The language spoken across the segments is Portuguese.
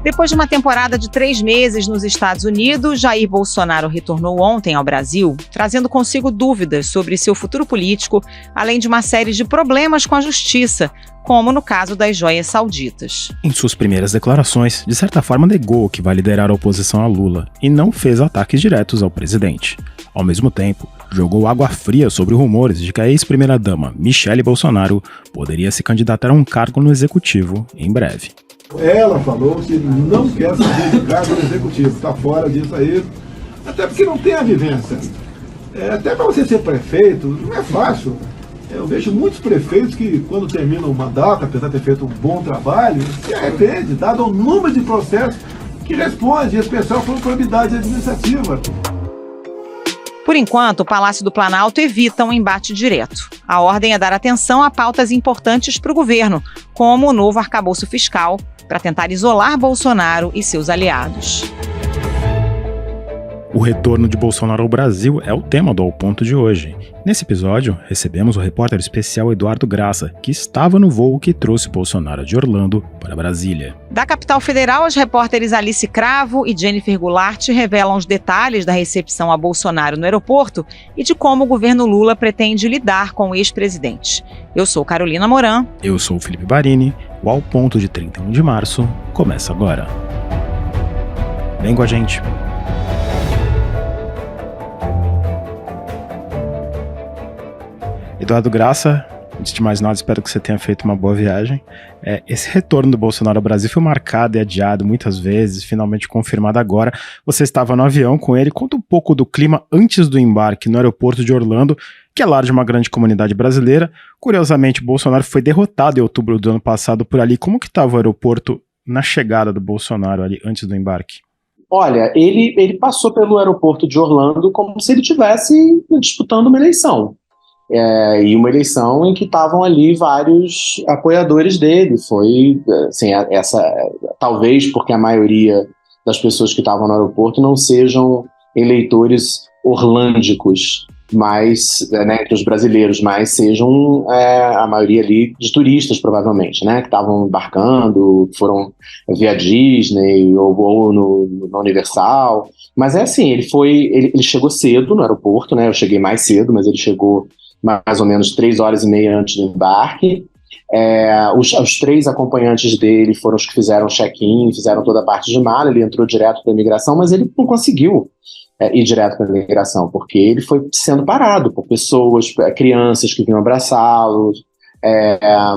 Depois de uma temporada de 3 meses nos Estados Unidos, Jair Bolsonaro retornou ontem ao Brasil, trazendo consigo dúvidas sobre seu futuro político, além de uma série de problemas com a justiça, como no caso das joias sauditas. Em suas primeiras declarações, de certa forma negou que vai liderar a oposição a Lula e não fez ataques diretos ao presidente. Ao mesmo tempo, jogou água fria sobre rumores de que a ex-primeira-dama Michele Bolsonaro poderia se candidatar a um cargo no executivo em breve. Ela falou que não quer saber de cargo no executivo, está fora disso aí, até porque não tem a vivência. Até para você ser prefeito, não é fácil. Eu vejo muitos prefeitos que, quando terminam o mandato, apesar de ter feito um bom trabalho, se arrepende, dado o número de processos que responde, em especial por probidade administrativa. Por enquanto, o Palácio do Planalto evita um embate direto. A ordem é dar atenção a pautas importantes para o governo, como o novo arcabouço fiscal, para tentar isolar Bolsonaro e seus aliados. O retorno de Bolsonaro ao Brasil é o tema do Ao Ponto de hoje. Nesse episódio, recebemos o repórter especial Eduardo Graça, que estava no voo que trouxe Bolsonaro de Orlando para Brasília. Da capital federal, as repórteres Alice Cravo e Jennifer Goulart revelam os detalhes da recepção a Bolsonaro no aeroporto e de como o governo Lula pretende lidar com o ex-presidente. Eu sou Carolina Moran. Eu sou o Felipe Barini. O Ao Ponto de 31 de março começa agora. Vem com a gente. Eduardo Graça, antes de mais nada, espero que você tenha feito uma boa viagem. Esse retorno do Bolsonaro ao Brasil foi marcado e adiado muitas vezes, finalmente confirmado agora. Você estava no avião com ele. Conta um pouco do clima antes do embarque no aeroporto de Orlando, que é lar de uma grande comunidade brasileira. Curiosamente, Bolsonaro foi derrotado em outubro do ano passado por ali. Como que estava o aeroporto na chegada do Bolsonaro ali antes do embarque? Olha, ele passou pelo aeroporto de Orlando como se ele estivesse disputando uma eleição. E uma eleição em que estavam ali vários apoiadores dele. Foi, assim, talvez porque a maioria das pessoas que estavam no aeroporto não sejam eleitores orlândicos, mas, entre os brasileiros, mas sejam a maioria ali de turistas, provavelmente, que estavam embarcando, foram via Disney ou na Universal. Mas assim, ele chegou cedo no aeroporto, eu cheguei mais cedo, mas ele chegou mais ou menos 3 horas e meia antes do embarque. Os 3 acompanhantes dele foram os que fizeram check-in, fizeram toda a parte de mala. Ele entrou direto para a imigração, mas ele não conseguiu ir direto para a imigração, porque ele foi sendo parado por pessoas, crianças que vinham abraçá-lo,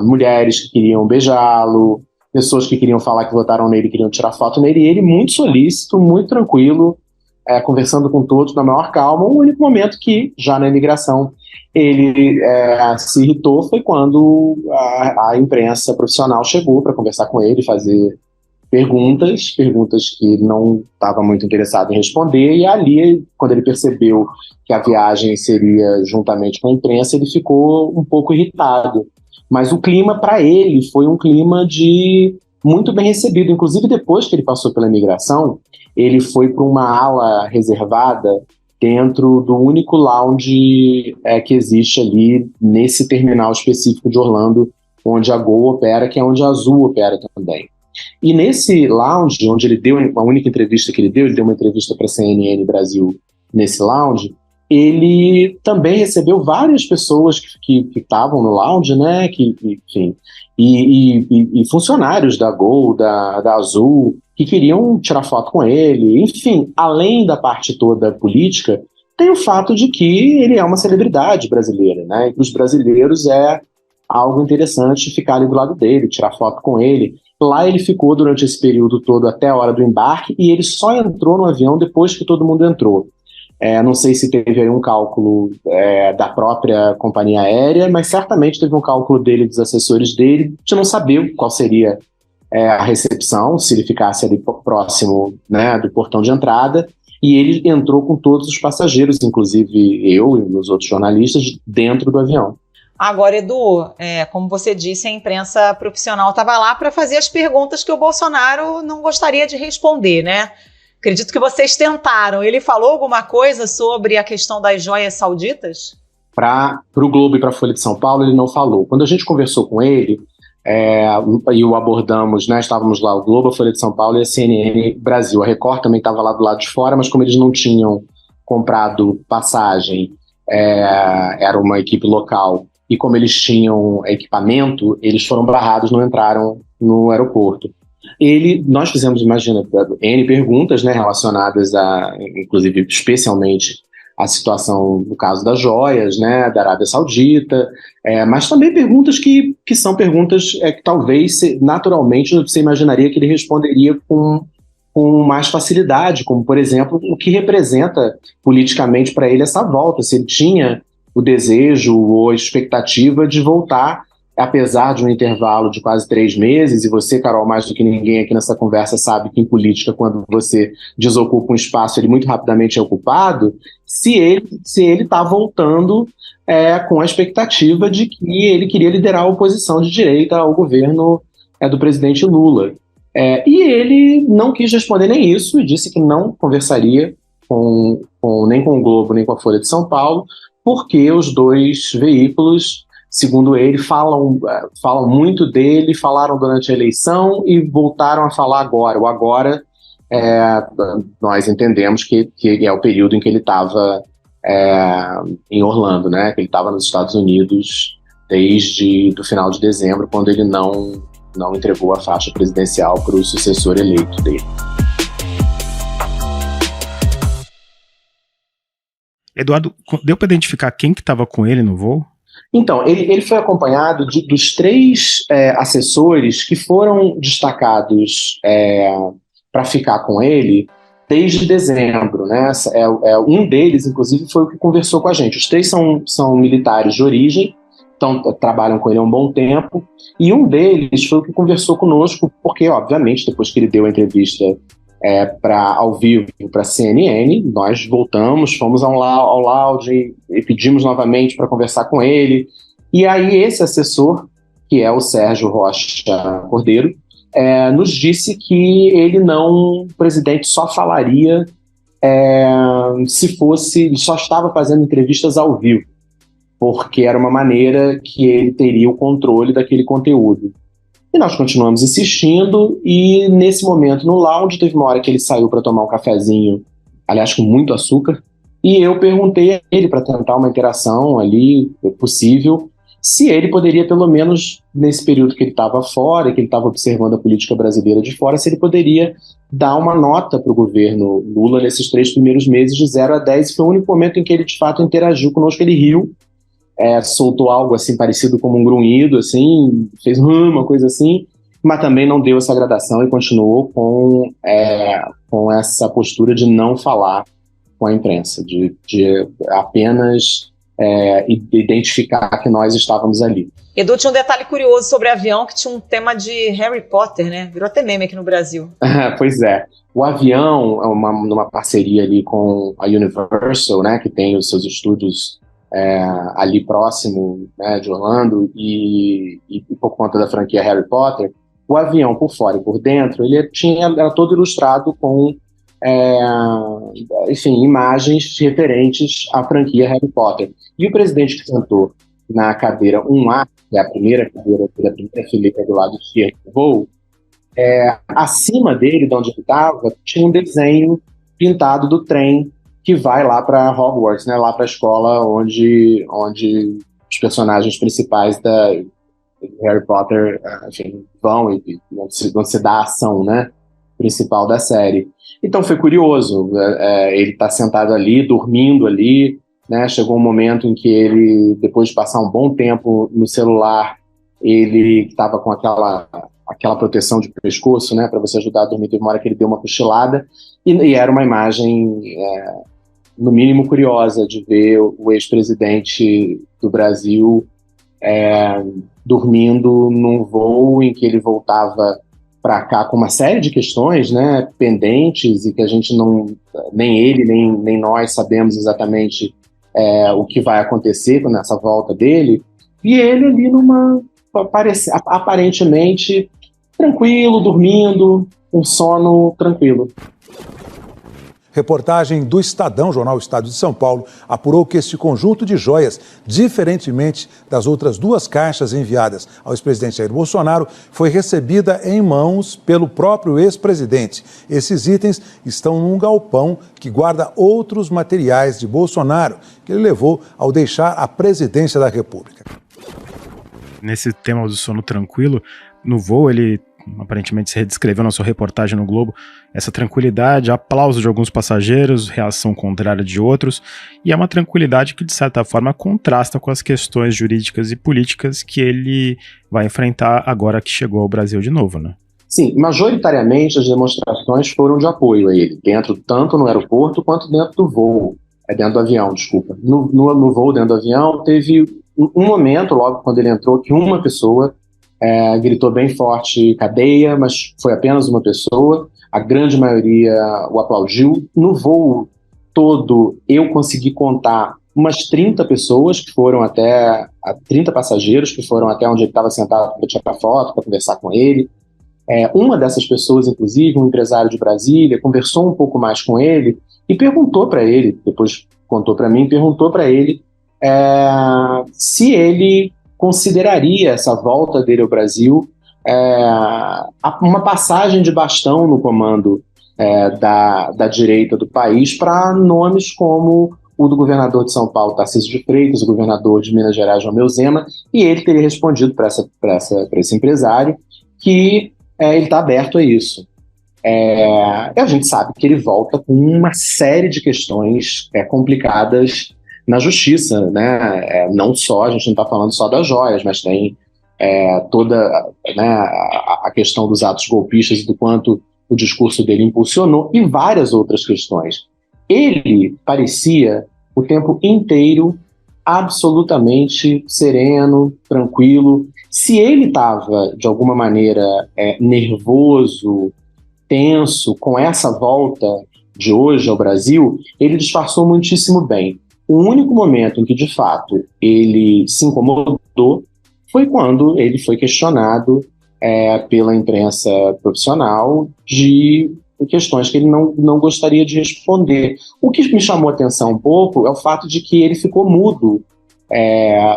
mulheres que queriam beijá-lo, pessoas que queriam falar que votaram nele, queriam tirar foto nele, e ele muito solícito, muito tranquilo, conversando com todos na maior calma. O único momento que, já na imigração, ele se irritou foi quando a imprensa profissional chegou para conversar com ele, fazer perguntas que ele não estava muito interessado em responder, e ali, quando ele percebeu que a viagem seria juntamente com a imprensa, ele ficou um pouco irritado. Mas o clima para ele foi um clima de muito bem recebido. Inclusive, depois que ele passou pela imigração, ele foi para uma ala reservada dentro do único lounge que existe ali nesse terminal específico de Orlando, onde a Gol opera, que é onde a Azul opera também. E nesse lounge, onde ele deu a única entrevista que ele deu uma entrevista para a CNN Brasil nesse lounge, ele também recebeu várias pessoas que estavam no lounge, enfim, e funcionários da Gol, da Azul, que queriam tirar foto com ele. Enfim, além da parte toda política, tem o fato de que ele é uma celebridade brasileira, e para os brasileiros é algo interessante ficar ali do lado dele, tirar foto com ele. Lá ele ficou durante esse período todo até a hora do embarque, e ele só entrou no avião depois que todo mundo entrou. Não sei se teve aí um cálculo da própria companhia aérea, mas certamente teve um cálculo dele, dos assessores dele, de não saber qual seria a recepção, se ele ficasse ali próximo do portão de entrada, e ele entrou com todos os passageiros, inclusive eu e os outros jornalistas, dentro do avião. Agora, Edu, como você disse, a imprensa profissional estava lá para fazer as perguntas que o Bolsonaro não gostaria de responder, Acredito que vocês tentaram. Ele falou alguma coisa sobre a questão das joias sauditas? Para o Globo e para a Folha de São Paulo, ele não falou. Quando a gente conversou com ele, e o abordamos, né? Estávamos lá, o Globo, a Folha de São Paulo e a CNN Brasil. A Record também estava lá do lado de fora, mas como eles não tinham comprado passagem, era uma equipe local, e como eles tinham equipamento, eles foram barrados, não entraram no aeroporto. Nós fizemos, imagina, N perguntas, né, relacionadas inclusive, especialmente a situação no caso das joias, né, da Arábia Saudita, mas também perguntas que são perguntas que talvez, naturalmente, você imaginaria que ele responderia com mais facilidade, como, por exemplo, o que representa politicamente para ele essa volta, se ele tinha o desejo ou a expectativa de voltar, apesar de um intervalo de quase 3 meses, e você, Carol, mais do que ninguém aqui nessa conversa sabe que em política, quando você desocupa um espaço, ele muito rapidamente é ocupado, se ele está voltando com a expectativa de que ele queria liderar a oposição de direita ao governo do presidente Lula. E ele não quis responder nem isso, e disse que não conversaria nem com o Globo, nem com a Folha de São Paulo, porque os dois veículos, segundo ele, falam muito dele, falaram durante a eleição e voltaram a falar agora. O agora, nós entendemos que é o período em que ele estava em Orlando, né? Que ele estava nos Estados Unidos desde o final de dezembro, quando ele não entregou a faixa presidencial para o sucessor eleito dele. Eduardo, deu para identificar quem que estava com ele no voo? Então, ele foi acompanhado dos 3 assessores que foram destacados para ficar com ele desde dezembro, né? Um deles, inclusive, foi o que conversou com a gente. Os 3 são militares de origem, então trabalham com ele há um bom tempo, e um deles foi o que conversou conosco, porque, obviamente, depois que ele deu a entrevista ao vivo para a CNN, nós voltamos, fomos ao lounge e pedimos novamente para conversar com ele. E aí esse assessor, que é o Sérgio Rocha Cordeiro, nos disse que o presidente só falaria ele só estava fazendo entrevistas ao vivo, porque era uma maneira que ele teria o controle daquele conteúdo. E nós continuamos insistindo, e nesse momento, no lounge, teve uma hora que ele saiu para tomar um cafezinho, aliás, com muito açúcar, e eu perguntei a ele, para tentar uma interação ali, possível, se ele poderia, pelo menos nesse período que ele estava fora, que ele estava observando a política brasileira de fora, se ele poderia dar uma nota para o governo Lula nesses 3 primeiros meses, de 0 a 10, e foi o único momento em que ele, de fato, interagiu conosco. Ele riu, soltou algo assim parecido como um grunhido, assim, fez uma coisa assim, mas também não deu essa gradação e continuou com essa postura de não falar com a imprensa, de apenas identificar que nós estávamos ali. Edu, tinha um detalhe curioso sobre o avião, que tinha um tema de Harry Potter, né? Virou até meme aqui no Brasil. Pois é. O avião é numa parceria ali com a Universal, né, que tem os seus estúdios ali próximo, né, de Orlando, e por conta da franquia Harry Potter, o avião por fora e por dentro, ele era todo ilustrado com imagens referentes à franquia Harry Potter. E o presidente que sentou na cadeira 1A, que é a primeira cadeira da primeira fileira do lado esquerdo do voo, acima dele, de onde ele estava, tinha um desenho pintado do trem que vai lá para Hogwarts, né, lá para a escola onde os personagens principais da Harry Potter vão e onde se dá a ação, né, principal da série. Então foi curioso, ele está sentado ali, dormindo ali, né, chegou um momento em que ele, depois de passar um bom tempo no celular, ele estava com aquela proteção de pescoço, né, para você ajudar a dormir. Teve uma hora que ele deu uma cochilada, e era uma imagem, no mínimo, curiosa de ver o ex-presidente do Brasil dormindo num voo em que ele voltava para cá com uma série de questões, né, pendentes, e que a gente nem ele, nem nós sabemos exatamente o que vai acontecer nessa volta dele, e ele ali aparentemente tranquilo, dormindo, um sono tranquilo. Reportagem do Estadão, jornal Estado de São Paulo, apurou que este conjunto de joias, diferentemente das outras 2 caixas enviadas ao ex-presidente Jair Bolsonaro, foi recebida em mãos pelo próprio ex-presidente. Esses itens estão num galpão que guarda outros materiais de Bolsonaro, que ele levou ao deixar a presidência da República. Nesse tema do sono tranquilo, no voo ele aparentemente se descreveu na sua reportagem no Globo, essa tranquilidade, aplauso de alguns passageiros, reação contrária de outros, e é uma tranquilidade que de certa forma contrasta com as questões jurídicas e políticas que ele vai enfrentar agora que chegou ao Brasil de novo, né? Sim, majoritariamente as demonstrações foram de apoio a ele, tanto no aeroporto quanto dentro do voo, dentro do avião, desculpa. No voo dentro do avião teve um momento, logo quando ele entrou, que uma pessoa gritou bem forte cadeia, mas foi apenas uma pessoa, a grande maioria o aplaudiu. No voo todo, eu consegui contar umas 30 pessoas que foram 30 passageiros que foram até onde ele estava sentado para tirar foto, para conversar com ele. Uma dessas pessoas, inclusive, um empresário de Brasília, conversou um pouco mais com ele e perguntou para ele, depois contou para mim, perguntou para ele se ele consideraria essa volta dele ao Brasil uma passagem de bastão no comando da direita do país para nomes como o do governador de São Paulo, Tarcísio de Freitas, o governador de Minas Gerais, Romeu Zema, e ele teria respondido para esse empresário que ele está aberto a isso. E a gente sabe que ele volta com uma série de questões complicadas na justiça, né? Não só, a gente não está falando só das joias, mas tem toda a questão dos atos golpistas e do quanto o discurso dele impulsionou, e várias outras questões. Ele parecia o tempo inteiro absolutamente sereno, tranquilo. Se ele estava, de alguma maneira, nervoso, tenso com essa volta de hoje ao Brasil, ele disfarçou muitíssimo bem. O único momento em que, de fato, ele se incomodou foi quando ele foi questionado pela imprensa profissional de questões que ele não gostaria de responder. O que me chamou a atenção um pouco é o fato de que ele ficou mudo,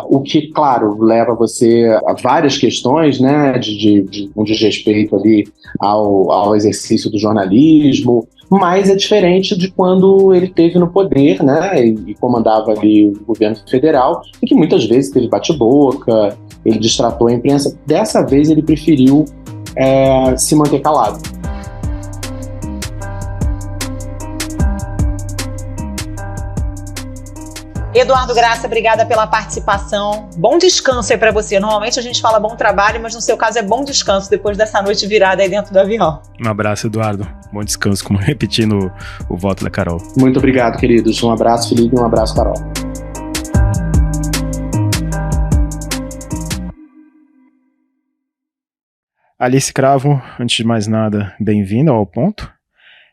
o que, claro, leva você a várias questões, né, de um desrespeito ali ao exercício do jornalismo, mas é diferente de quando ele esteve no poder, né, e comandava ali o governo federal, e que muitas vezes teve bate-boca, ele distratou a imprensa. Dessa vez ele preferiu se manter calado. Eduardo Graça, obrigada pela participação. Bom descanso aí para você. Normalmente a gente fala bom trabalho, mas no seu caso é bom descanso depois dessa noite virada aí dentro do avião. Um abraço, Eduardo. Bom descanso, como repetindo o voto da Carol. Muito obrigado, queridos. Um abraço, Felipe, e um abraço, Carol. Alice Cravo, antes de mais nada, bem-vinda ao Ponto.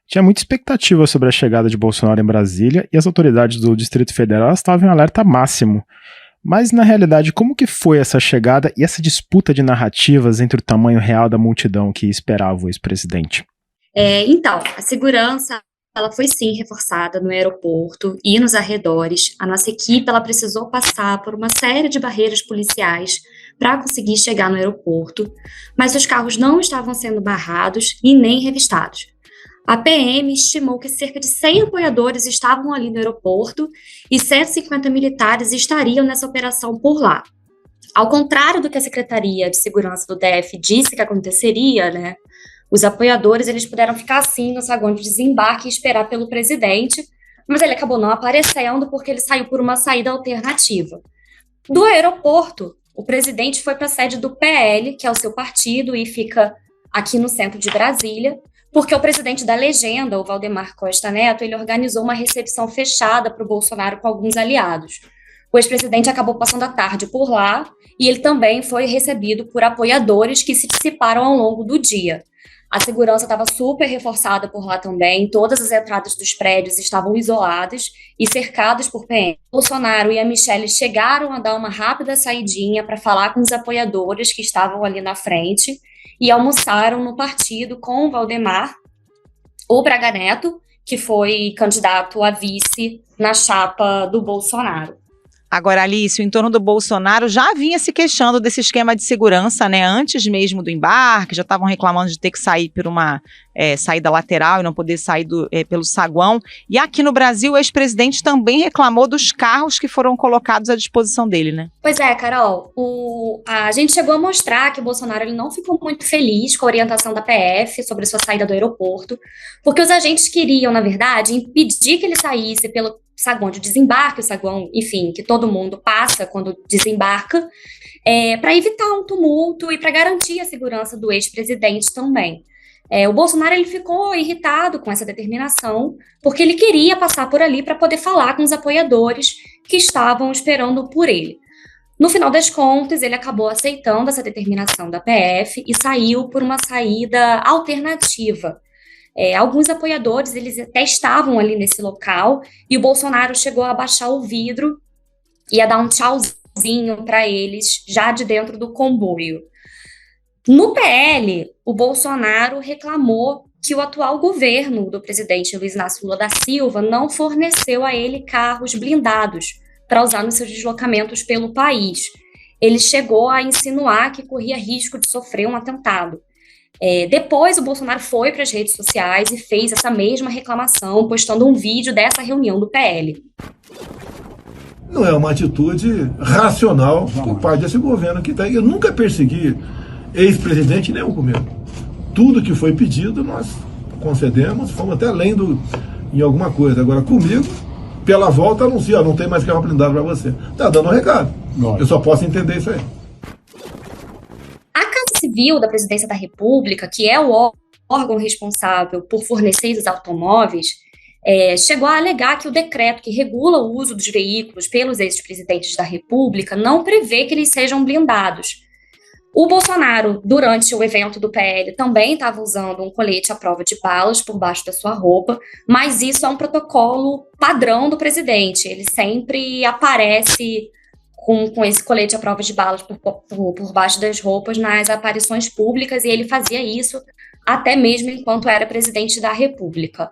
Tinha muita expectativa sobre a chegada de Bolsonaro em Brasília e as autoridades do Distrito Federal estavam em alerta máximo. Mas, na realidade, como que foi essa chegada e essa disputa de narrativas entre o tamanho real da multidão que esperava o ex-presidente? Então, a segurança ela foi sim reforçada no aeroporto e nos arredores. A nossa equipe ela precisou passar por uma série de barreiras policiais para conseguir chegar no aeroporto, mas os carros não estavam sendo barrados e nem revistados. A PM estimou que cerca de 100 apoiadores estavam ali no aeroporto e 150 militares estariam nessa operação por lá. Ao contrário do que a Secretaria de Segurança do DF disse que aconteceria, né, os apoiadores eles puderam ficar assim no saguão de desembarque e esperar pelo presidente, mas ele acabou não aparecendo porque ele saiu por uma saída alternativa. Do aeroporto, o presidente foi para a sede do PL, que é o seu partido, e fica aqui no centro de Brasília, porque o presidente da legenda, o Valdemar Costa Neto, ele organizou uma recepção fechada para o Bolsonaro com alguns aliados. O ex-presidente acabou passando a tarde por lá e ele também foi recebido por apoiadores que se dissiparam ao longo do dia. A segurança estava super reforçada por lá também, todas as entradas dos prédios estavam isoladas e cercadas por PM. Bolsonaro e a Michelle chegaram a dar uma rápida saidinha para falar com os apoiadores que estavam ali na frente e almoçaram no partido com o Valdemar, o Braga Neto que foi candidato a vice na chapa do Bolsonaro. Agora, Alice, o entorno do Bolsonaro já vinha se queixando desse esquema de segurança, né? Antes mesmo do embarque, já estavam reclamando de ter que sair por uma saída lateral e não poder sair pelo saguão. E aqui no Brasil, o ex-presidente também reclamou dos carros que foram colocados à disposição dele, né? Pois é, Carol. A gente chegou a mostrar que o Bolsonaro ele não ficou muito feliz com a orientação da PF sobre sua saída do aeroporto, porque os agentes queriam, na verdade, impedir que ele saísse pelo saguão de desembarque, o saguão, enfim, que todo mundo passa quando desembarca, para evitar um tumulto e para garantir a segurança do ex-presidente também. O Bolsonaro ele ficou irritado com essa determinação, porque ele queria passar por ali para poder falar com os apoiadores que estavam esperando por ele. No final das contas, ele acabou aceitando essa determinação da PF e saiu por uma saída alternativa. Alguns apoiadores, eles até estavam ali nesse local e o Bolsonaro chegou a abaixar o vidro e a dar um tchauzinho para eles já de dentro do comboio. No PL, o Bolsonaro reclamou que o atual governo do presidente Luiz Inácio Lula da Silva não forneceu a ele carros blindados para usar nos seus deslocamentos pelo país. Ele chegou a insinuar que corria risco de sofrer um atentado. Depois, o Bolsonaro foi para as redes sociais e fez essa mesma reclamação, postando um vídeo dessa reunião do PL. Não é uma atitude racional por parte desse governo que está aí. Eu nunca persegui ex-presidente nenhum comigo. Tudo que foi pedido, nós concedemos, fomos até além em alguma coisa. Agora, comigo, pela volta, anuncia, não tem mais carro blindado para você. Tá dando um recado. Eu só posso entender isso aí. Civil da Presidência da República, que é o órgão responsável por fornecer os automóveis, chegou a alegar que o decreto que regula o uso dos veículos pelos ex-presidentes da República não prevê que eles sejam blindados. O Bolsonaro, durante o evento do PL, também estava usando um colete à prova de balas por baixo da sua roupa, mas isso é um protocolo padrão do presidente. Ele sempre aparece com esse colete à prova de balas por baixo das roupas nas aparições públicas, e ele fazia isso até mesmo enquanto era presidente da República.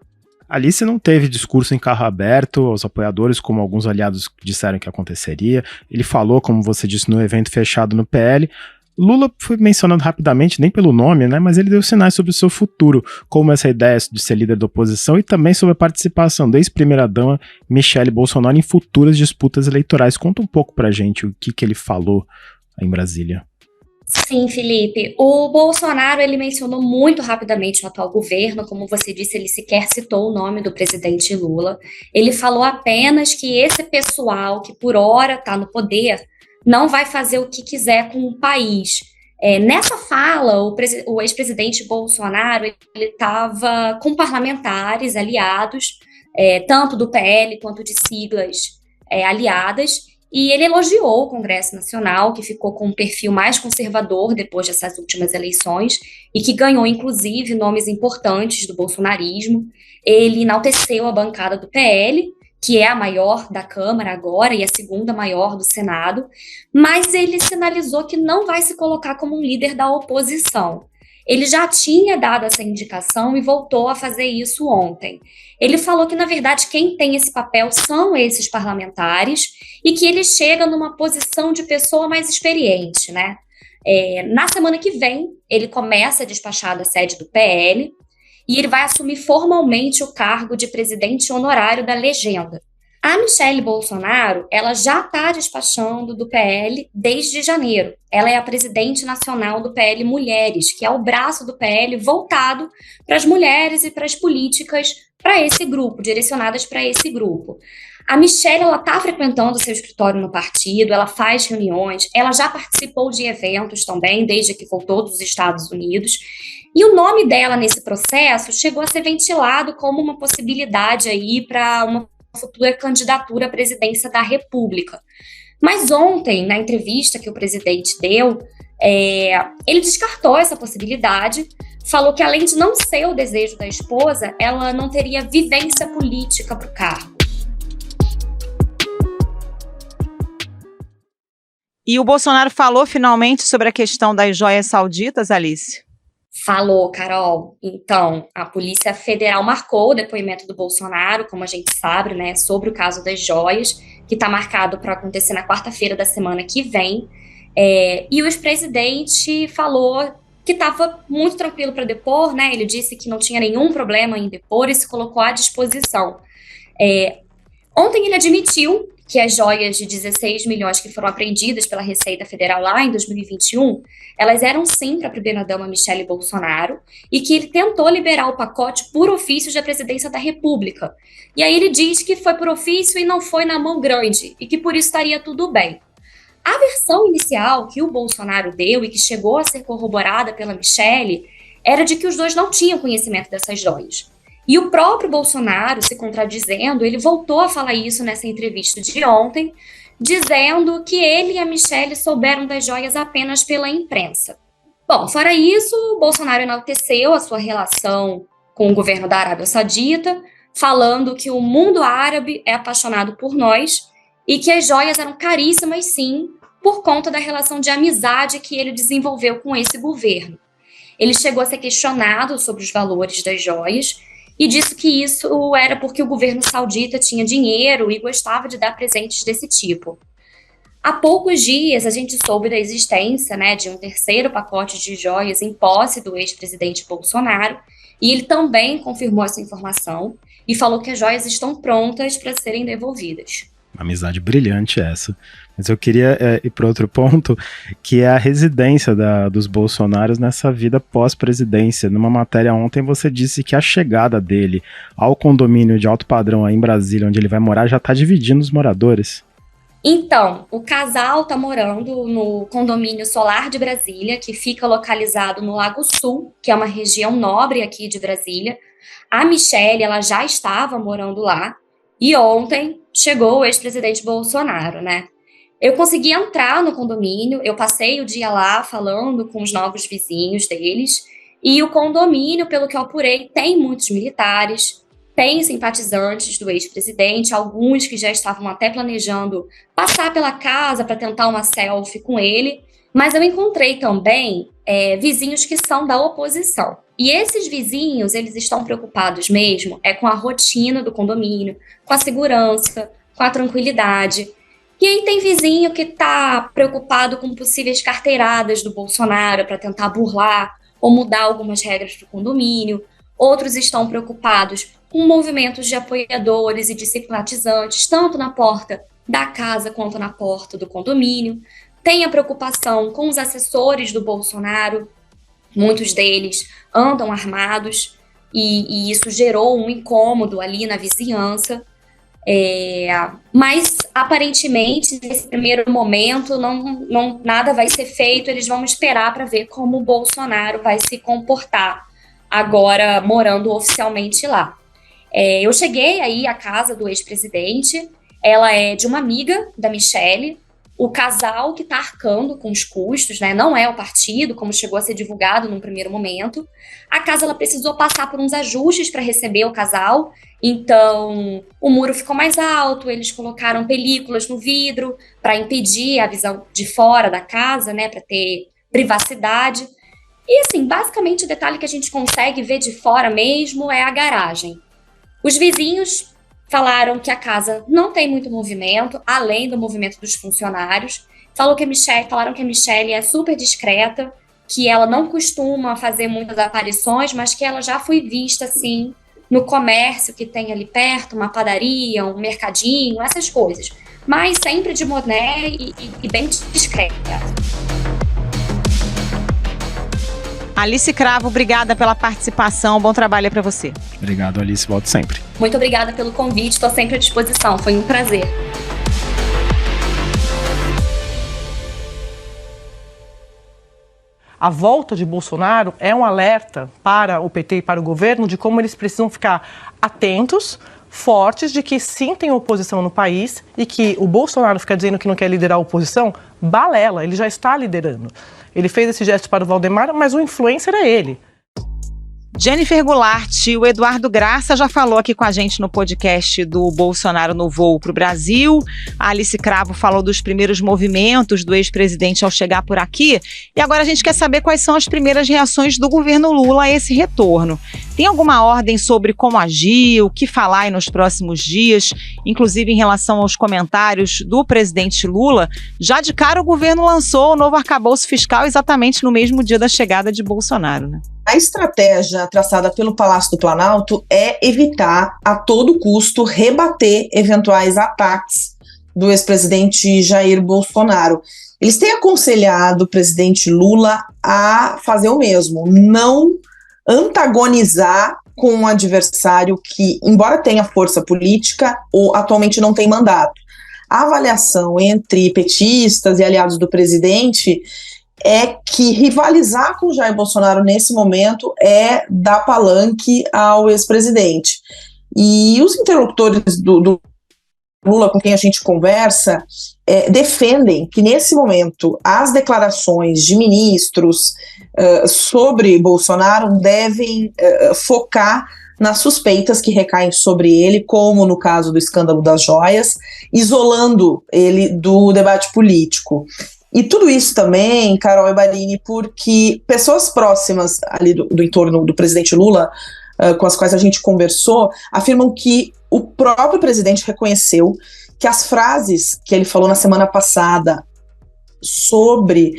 Alice não teve discurso em carro aberto aos apoiadores, como alguns aliados disseram que aconteceria. Ele falou, como você disse, no evento fechado no PL. Lula foi mencionado rapidamente, nem pelo nome, né, mas ele deu sinais sobre o seu futuro, como essa ideia de ser líder da oposição e também sobre a participação da ex-primeira-dama Michele Bolsonaro em futuras disputas eleitorais. Conta um pouco pra gente o que ele falou em Brasília. Sim, Felipe. O Bolsonaro, ele mencionou muito rapidamente o atual governo, como você disse, ele sequer citou o nome do presidente Lula. Ele falou apenas que esse pessoal que por hora está no poder não vai fazer o que quiser com o país. Nessa fala, o ex-presidente Bolsonaro ele estava com parlamentares aliados, tanto do PL quanto de siglas aliadas, e ele elogiou o Congresso Nacional, que ficou com um perfil mais conservador depois dessas últimas eleições, e que ganhou, inclusive, nomes importantes do bolsonarismo. Ele enalteceu a bancada do PL, que é a maior da Câmara agora e a segunda maior do Senado, mas ele sinalizou que não vai se colocar como um líder da oposição. Ele já tinha dado essa indicação e voltou a fazer isso ontem. Ele falou que, na verdade, quem tem esse papel são esses parlamentares e que ele chega numa posição de pessoa mais experiente, né? Na semana que vem, ele começa a despachar da sede do PL, e ele vai assumir formalmente o cargo de presidente honorário da legenda. A Michele Bolsonaro, ela já está despachando do PL desde janeiro. Ela é a presidente nacional do PL Mulheres, que é o braço do PL voltado para as mulheres e para as políticas para esse grupo, direcionadas para esse grupo. A Michele, ela está frequentando seu escritório no partido, ela faz reuniões, ela já participou de eventos também, desde que voltou dos Estados Unidos. E o nome dela nesse processo chegou a ser ventilado como uma possibilidade aí para uma futura candidatura à presidência da República. Mas ontem, na entrevista que o presidente deu, ele descartou essa possibilidade, falou que além de não ser o desejo da esposa, ela não teria vivência política para o cargo. E o Bolsonaro falou finalmente sobre a questão das joias sauditas, Alice? Falou, Carol. Então, a Polícia Federal marcou o depoimento do Bolsonaro, como a gente sabe, né, sobre o caso das joias, que está marcado para acontecer na quarta-feira da semana que vem. E o ex-presidente falou que estava muito tranquilo para depor, né? Ele disse que não tinha nenhum problema em depor e se colocou à disposição. Ontem ele admitiu que as joias de 16 milhões que foram apreendidas pela Receita Federal lá em 2021, elas eram sim para a primeira-dama Michele Bolsonaro, e que ele tentou liberar o pacote por ofício da presidência da República. E aí ele diz que foi por ofício e não foi na mão grande, e que por isso estaria tudo bem. A versão inicial que o Bolsonaro deu e que chegou a ser corroborada pela Michele era de que os dois não tinham conhecimento dessas joias. E o próprio Bolsonaro, se contradizendo, ele voltou a falar isso nessa entrevista de ontem, dizendo que ele e a Michele souberam das joias apenas pela imprensa. Bom, fora isso, o Bolsonaro enalteceu a sua relação com o governo da Arábia Saudita, falando que o mundo árabe é apaixonado por nós e que as joias eram caríssimas, sim, por conta da relação de amizade que ele desenvolveu com esse governo. Ele chegou a ser questionado sobre os valores das joias e disse que isso era porque o governo saudita tinha dinheiro e gostava de dar presentes desse tipo. Há poucos dias, a gente soube da existência, né, de um terceiro pacote de joias em posse do ex-presidente Bolsonaro, e ele também confirmou essa informação e falou que as joias estão prontas para serem devolvidas. Amizade brilhante essa. Mas eu queria ir para outro ponto, que é a residência dos Bolsonaros nessa vida pós-presidência. Numa matéria ontem você disse que a chegada dele ao condomínio de alto padrão aí em Brasília, onde ele vai morar, já está dividindo os moradores. Então, o casal está morando no condomínio Solar de Brasília, que fica localizado no Lago Sul, que é uma região nobre aqui de Brasília. A Michele, ela já estava morando lá, e ontem chegou o ex-presidente Bolsonaro, né? Eu consegui entrar no condomínio, eu passei o dia lá falando com os novos vizinhos deles, e o condomínio, pelo que eu apurei, tem muitos militares, tem simpatizantes do ex-presidente, alguns que já estavam até planejando passar pela casa para tentar uma selfie com ele, mas eu encontrei também vizinhos que são da oposição. E esses vizinhos, eles estão preocupados mesmo com a rotina do condomínio, com a segurança, com a tranquilidade. E aí tem vizinho que está preocupado com possíveis carteiradas do Bolsonaro para tentar burlar ou mudar algumas regras do condomínio. Outros estão preocupados com movimentos de apoiadores e de simpatizantes, tanto na porta da casa quanto na porta do condomínio. Tem a preocupação com os assessores do Bolsonaro, muitos deles andam armados e isso gerou um incômodo ali na vizinhança. Mas aparentemente nesse primeiro momento nada vai ser feito, eles vão esperar para ver como o Bolsonaro vai se comportar agora morando oficialmente lá. Eu cheguei aí à casa do ex-presidente, ela é de uma amiga da Michele, o casal que está arcando com os custos, né, não é o partido, como chegou a ser divulgado num primeiro momento. A casa ela precisou passar por uns ajustes para receber o casal, então o muro ficou mais alto, eles colocaram películas no vidro para impedir a visão de fora da casa, né, para ter privacidade. E assim, basicamente o detalhe que a gente consegue ver de fora mesmo é a garagem. Os vizinhos falaram que a casa não tem muito movimento, além do movimento dos funcionários. Falaram que a Michele é super discreta, que ela não costuma fazer muitas aparições, mas que ela já foi vista, assim, no comércio que tem ali perto, uma padaria, um mercadinho, essas coisas. Mas sempre de boné e bem discreta. Alice Cravo, obrigada pela participação. Bom trabalho para você. Obrigado, Alice. Volto sempre. Muito obrigada pelo convite. Estou sempre à disposição. Foi um prazer. A volta de Bolsonaro é um alerta para o PT e para o governo de como eles precisam ficar atentos, fortes, de que sim tem oposição no país e que o Bolsonaro fica dizendo que não quer liderar a oposição, balela, ele já está liderando. Ele fez esse gesto para o Valdemar, mas o influencer é ele. Jennifer Goulart, o Eduardo Graça já falou aqui com a gente no podcast do Bolsonaro no Voo para o Brasil. A Alice Cravo falou dos primeiros movimentos do ex-presidente ao chegar por aqui. E agora a gente quer saber quais são as primeiras reações do governo Lula a esse retorno. Tem alguma ordem sobre como agir, o que falar aí nos próximos dias, inclusive em relação aos comentários do presidente Lula? Já de cara o governo lançou o novo arcabouço fiscal exatamente no mesmo dia da chegada de Bolsonaro, né? A estratégia traçada pelo Palácio do Planalto é evitar a todo custo rebater eventuais ataques do ex-presidente Jair Bolsonaro. Eles têm aconselhado o presidente Lula a fazer o mesmo, não antagonizar com um adversário que, embora tenha força política, ou atualmente não tem mandato. A avaliação entre petistas e aliados do presidente é que rivalizar com Jair Bolsonaro nesse momento é dar palanque ao ex-presidente. E os interlocutores do Lula com quem a gente conversa defendem que nesse momento as declarações de ministros sobre Bolsonaro devem focar nas suspeitas que recaem sobre ele, como no caso do escândalo das joias, isolando ele do debate político. E tudo isso também, Carol e Barini, porque pessoas próximas ali do entorno do presidente Lula, com as quais a gente conversou, afirmam que o próprio presidente reconheceu que as frases que ele falou na semana passada sobre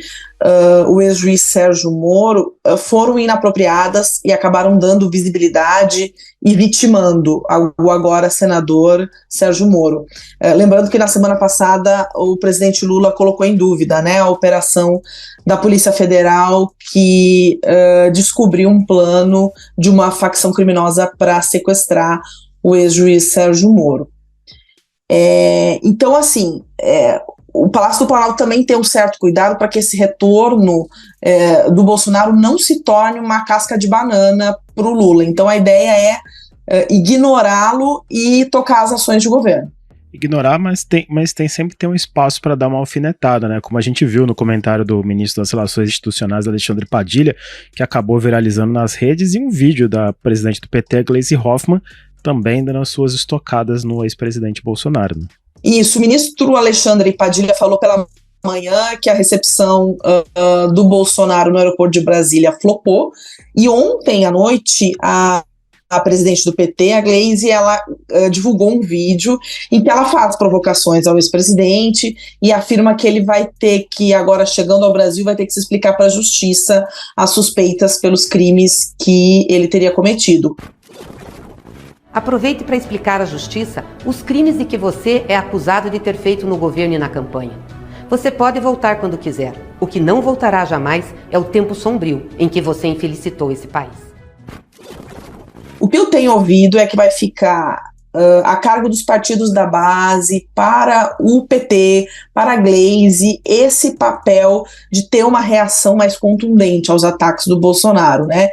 o ex-juiz Sérgio Moro foram inapropriadas e acabaram dando visibilidade e vitimando o agora senador Sérgio Moro. Lembrando que na semana passada o presidente Lula colocou em dúvida, né, a operação da Polícia Federal que descobriu um plano de uma facção criminosa para sequestrar o ex-juiz Sérgio Moro. Então, assim, o Palácio do Planalto também tem um certo cuidado para que esse retorno do Bolsonaro não se torne uma casca de banana para o Lula. Então a ideia é ignorá-lo e tocar as ações de governo. Ignorar, mas sempre tem um espaço para dar uma alfinetada, né? Como a gente viu no comentário do ministro das Relações Institucionais, Alexandre Padilha, que acabou viralizando nas redes, e um vídeo da presidente do PT, Gleisi Hoffmann, também dando as suas estocadas no ex-presidente Bolsonaro, né? Isso, o ministro Alexandre Padilha falou pela manhã que a recepção do Bolsonaro no aeroporto de Brasília flopou, e ontem à noite a presidente do PT, a Gleisi, ela divulgou um vídeo em que ela faz provocações ao ex-presidente e afirma que ele vai ter que, agora chegando ao Brasil, vai ter que se explicar para a justiça as suspeitas pelos crimes que ele teria cometido. Aproveite para explicar à Justiça os crimes de que você é acusado de ter feito no governo e na campanha. Você pode voltar quando quiser. O que não voltará jamais é o tempo sombrio em que você infelicitou esse país. O que eu tenho ouvido é que vai ficar a cargo dos partidos da base, para o PT, para a Gleisi, esse papel de ter uma reação mais contundente aos ataques do Bolsonaro, né?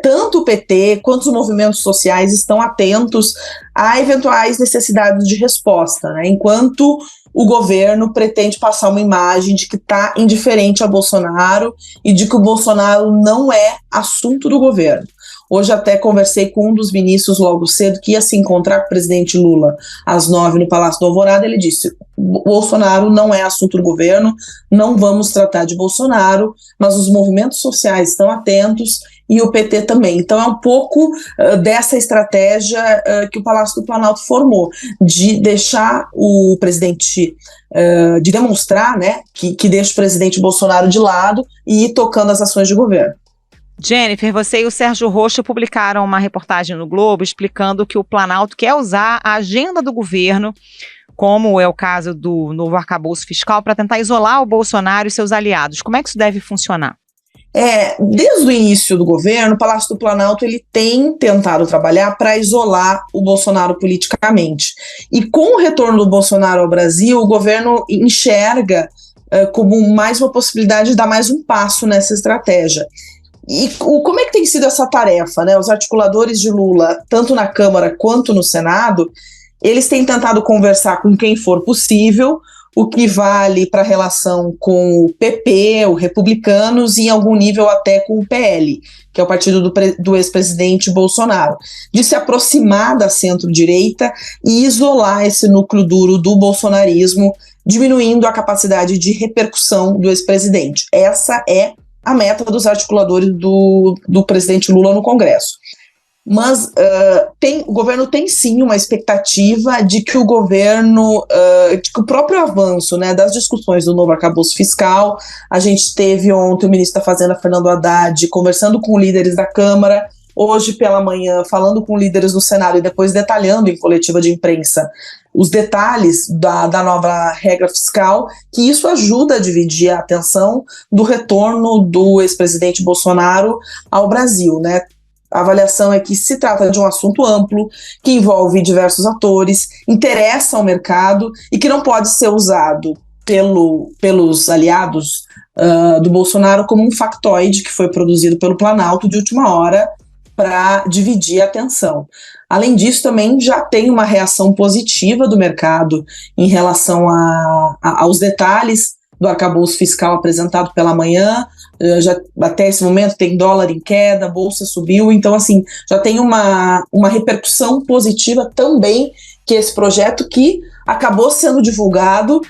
Tanto o PT quanto os movimentos sociais estão atentos a eventuais necessidades de resposta, né? Enquanto o governo pretende passar uma imagem de que está indiferente a Bolsonaro e de que o Bolsonaro não é assunto do governo. Hoje até conversei com um dos ministros logo cedo que ia se encontrar com o presidente Lula às 9h no Palácio do Alvorada. Ele disse: Bolsonaro não é assunto do governo, não vamos tratar de Bolsonaro, mas os movimentos sociais estão atentos e o PT também. Então é um pouco dessa estratégia que o Palácio do Planalto formou, de deixar o presidente, de demonstrar, né, que deixa o presidente Bolsonaro de lado e ir tocando as ações de governo. Jennifer, você e o Sérgio Rocha publicaram uma reportagem no Globo explicando que o Planalto quer usar a agenda do governo, como é o caso do novo arcabouço fiscal, para tentar isolar o Bolsonaro e seus aliados. Como é que isso deve funcionar? Desde o início do governo, o Palácio do Planalto ele tem tentado trabalhar para isolar o Bolsonaro politicamente. E com o retorno do Bolsonaro ao Brasil, o governo enxerga como mais uma possibilidade de dar mais um passo nessa estratégia. E como é que tem sido essa tarefa, né? Os articuladores de Lula, tanto na Câmara quanto no Senado, eles têm tentado conversar com quem for possível. o que vale para a relação com o PP, os republicanos, e em algum nível até com o PL, que é o partido do ex-presidente Bolsonaro, de se aproximar da centro-direita e isolar esse núcleo duro do bolsonarismo, diminuindo a capacidade de repercussão do ex-presidente. Essa é a meta dos articuladores do presidente Lula no Congresso. Mas o governo tem sim uma expectativa de que o governo, de que o próprio avanço, né, das discussões do novo arcabouço fiscal, a gente teve ontem o ministro da Fazenda, Fernando Haddad, conversando com líderes da Câmara, hoje pela manhã falando com líderes do Senado e depois detalhando em coletiva de imprensa os detalhes da nova regra fiscal, que isso ajuda a dividir a atenção do retorno do ex-presidente Bolsonaro ao Brasil, né? A avaliação é que se trata de um assunto amplo, que envolve diversos atores, interessa ao mercado e que não pode ser usado pelos aliados do Bolsonaro como um factoide que foi produzido pelo Planalto de última hora para dividir a atenção. Além disso, também já tem uma reação positiva do mercado em relação aos detalhes do arcabouço fiscal apresentado pela manhã. Até esse momento tem dólar em queda, a bolsa subiu, então assim, já tem uma repercussão positiva também, que esse projeto que acabou sendo divulgado,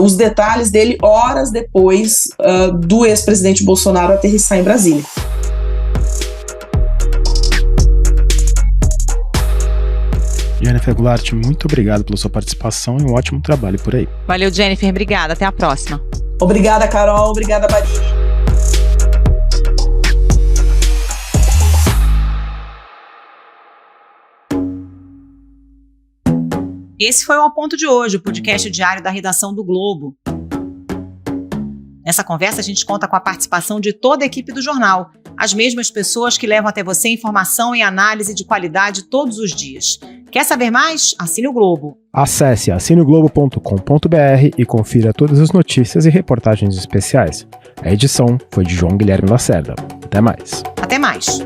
os detalhes dele horas depois do ex-presidente Bolsonaro aterrissar em Brasília. Jennifer Goulart, muito obrigado pela sua participação e um ótimo trabalho por aí. Valeu, Jennifer. Obrigada. Até a próxima. Obrigada, Carol. Obrigada, Barini. Esse foi o Ao Ponto de hoje, o podcast diário da redação do Globo. Nessa conversa, a gente conta com a participação de toda a equipe do jornal, as mesmas pessoas que levam até você informação e análise de qualidade todos os dias. Quer saber mais? Assine o Globo. Acesse assineglobo.com.br e confira todas as notícias e reportagens especiais. A edição foi de João Guilherme Lacerda. Até mais. Até mais.